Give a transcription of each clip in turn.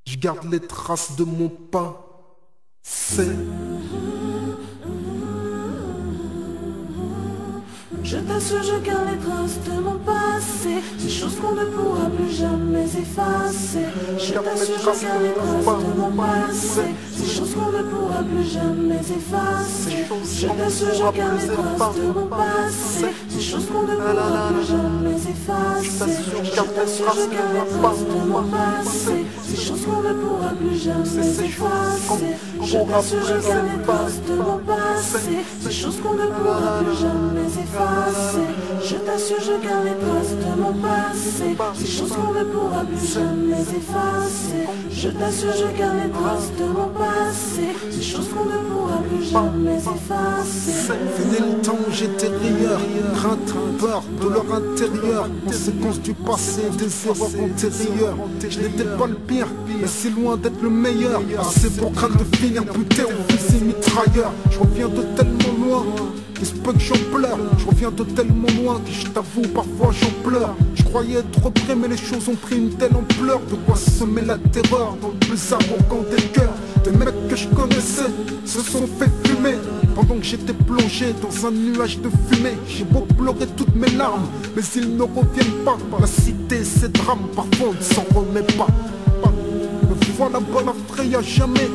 Je garde les traces de mon passé. Je t'assure, je garde les traces de mon passé, ces choses qu'on ne pourra plus jamais effacer. Je t'assure, je garde les traces de mon passé, ces choses qu'on ne pourra plus jamais effacer. Je t'assure, je garde les traces de mon passé, ces choses qu'on ne pourra plus jamais effacer. Je t'assure, je garde les traces de mon passé, ces choses qu'on ne pourra plus jamais effacer. Je t'assure, je garde les traces de mon passé, ces choses qu'on ne pourra plus jamais effacer. Je t'assure, je garde les traces de mon passé, ces choses qu'on ne pourra plus jamais effacer. Je t'assure, je garde les traces de mon passé, ces choses qu'on ne pourra plus jamais effacer. Fini le temps où j'étais rieur, crainte, peur, douleur intérieure, conséquence du passé, des erreurs antérieures. Je n'étais pas le pire, mais si loin d'être le meilleur. Assez pour craindre de finir buté au fusil mitrailleur. Je reviens de tellement loin, il se peut que j'en pleure. Je reviens de tellement loin que je t'avoue parfois j'en pleure. Je croyais être prêt mais les choses ont pris une telle ampleur. De quoi semer la terreur dans le plus arrogant des cœurs. Des mecs que je connaissais se sont fait fumer pendant que j'étais plongé dans un nuage de fumée. J'ai beau pleurer toutes mes larmes, mais ils ne reviennent pas. La cité, ces drames, parfois on ne s'en remet pas. Me voilà bonne après à jamais.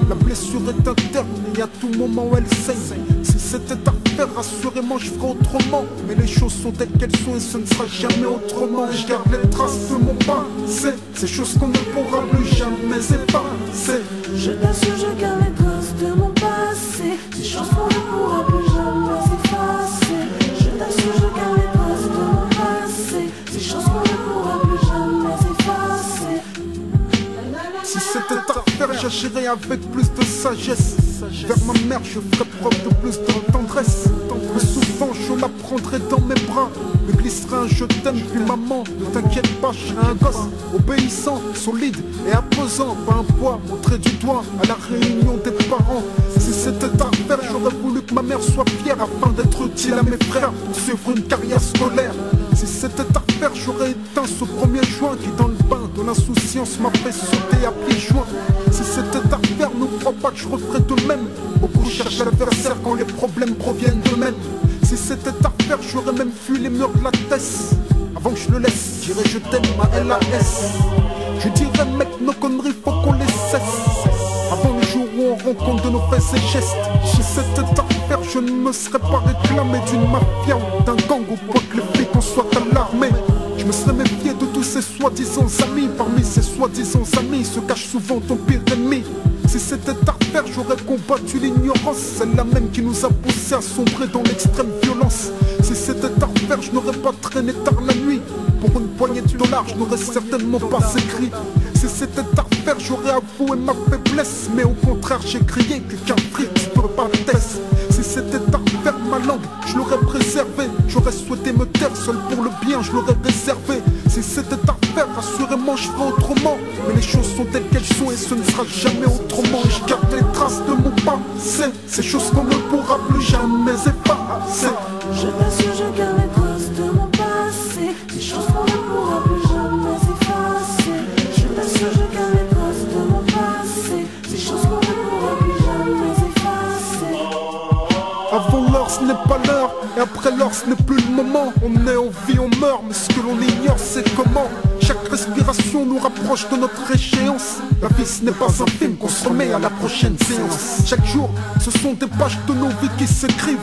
La blessure est interne et à tout moment elle saigne. Si c'était à faire, assurément je ferais autrement. Mais les choses sont telles qu'elles sont et ce ne sera jamais autrement. Je garde les traces de mon passé, ces choses qu'on ne pourra plus jamais effacer. Je t'assure, je garde les traces de mon passé, ces choses qu'on ne pourra plus jamais effacer. Je t'assure, je garde les traces de mon passé, ces choses qu'on ne pourra plus jamais effacer. Si c'était à faire, j'agirais avec plus de sagesse. Vers ma mère, je ferais preuve de plus de tendresse. Mais souvent, je la prendrai dans mes bras, me glisserai un je t'aime, puis maman, ne t'inquiète pas, je serai un gosse obéissant, solide et imposant. Pas un poids, montré du doigt à la réunion des parents. Si c'était à faire, j'aurais voulu que ma mère soit fière afin d'être utile à mes frères pour suivre une carrière scolaire. Si c'était à faire, j'aurais éteint ce premier joint qui dans le bain de l'insouciance m'a fait sauter à pieds joints. Si c'était à faire, ne crois pas que je referais de même. Beaucoup cherchent l'adversaire quand les problèmes proviennent d'eux-mêmes. Si c'était à faire, j'aurais même fui les murs de la Tess. Avant que je le laisse, je dirais je t'aime à LAS. Je dirais mec, nos conneries faut qu'on les cesse. Avant le jour où on rend compte de nos faits et gestes. Si c'était à faire, je ne me serais pas réclamé d'une mafia ou d'un gang ou quoi que les flics en soient alarmés. Je me serais méfié de tous ces soi-disant amis. Parmi ces soi-disant amis se cache souvent ton pire ennemi. Si c'était à faire, j'aurais combattu l'ignorance, celle-là même qui nous a poussé à sombrer dans l'extrême violence. Si c'était à faire, je n'aurais pas traîné tard la nuit. Pour une poignée de dollars, je n'aurais certainement pas écrit. Si c'était à faire, j'aurais avoué ma faiblesse, mais au contraire j'ai crié que qu'un fric ne peut pas taire. Si c'était à faire, ma langue, je l'aurais préservée. J'aurais souhaité me taire, seul pour le bien, je l'aurais réservé. Si c'était à faire, assurément je ferais autrement. Mais les choses sont telles qu'elles sont et ce ne sera jamais autrement. Et je garde les traces de mon passé, ces choses qu'on ne pourra plus jamais effacer. Je t'assure, je garde les traces de mon passé, ces choses qu'on ne pourra plus jamais effacer. Je t'assure, je garde les traces de mon passé, ces choses qu'on ne pourra plus jamais effacer. Avant l'heure ce n'est pas l'heure, et après l'heure ce n'est plus le moment. On est en vie, on meurt, mais ce que l'on ignore c'est comment. Chaque respiration nous rapproche de notre échéance. La vie ce n'est pas un film qu'on se remet à la prochaine séance. Chaque jour ce sont des pages de nos vies qui s'écrivent.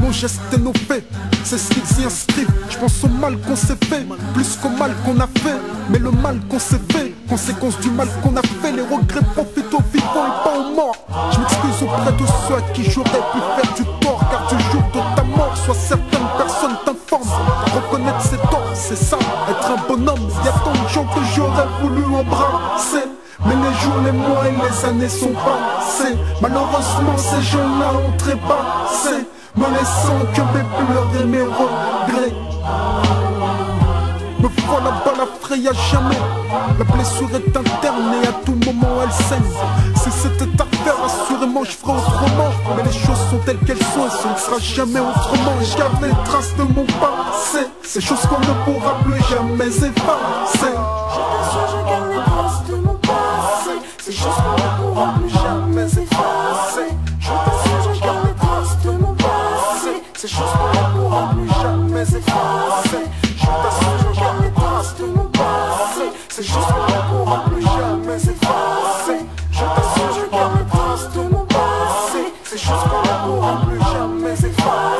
Nos gestes et nos faits, c'est ce qu'ils y inscrivent. Je pense au mal qu'on s'est fait, plus qu'au mal qu'on a fait. Mais le mal qu'on s'est fait, conséquence du mal qu'on a fait. Les regrets profitent aux vivants et pas aux morts. Je m'excuse auprès de ceux à qui j'aurais pu faire du tort, car du jour de ta mort, soit certaines personnes t'informent. Reconnaître ses torts, c'est ça, être un bonhomme. Y a tant de gens que j'aurais voulu embrasser, mais les jours, les mois et les années sont passés. Malheureusement ces gens-là ont trépassé, me laissant que mes pleurs et mes regrets. Me voilà pas la fraye à jamais. La blessure est interne et à tout moment elle saigne. Si c'était à faire, assurément je ferais autrement. Mais les choses sont telles qu'elles sont et ce ne sera jamais autrement. Et je garde les traces de mon passé, ces choses qu'on ne pourra plus jamais effacer. Je t'assure, je garde les traces de mon passé, pourra plus jamais effacer.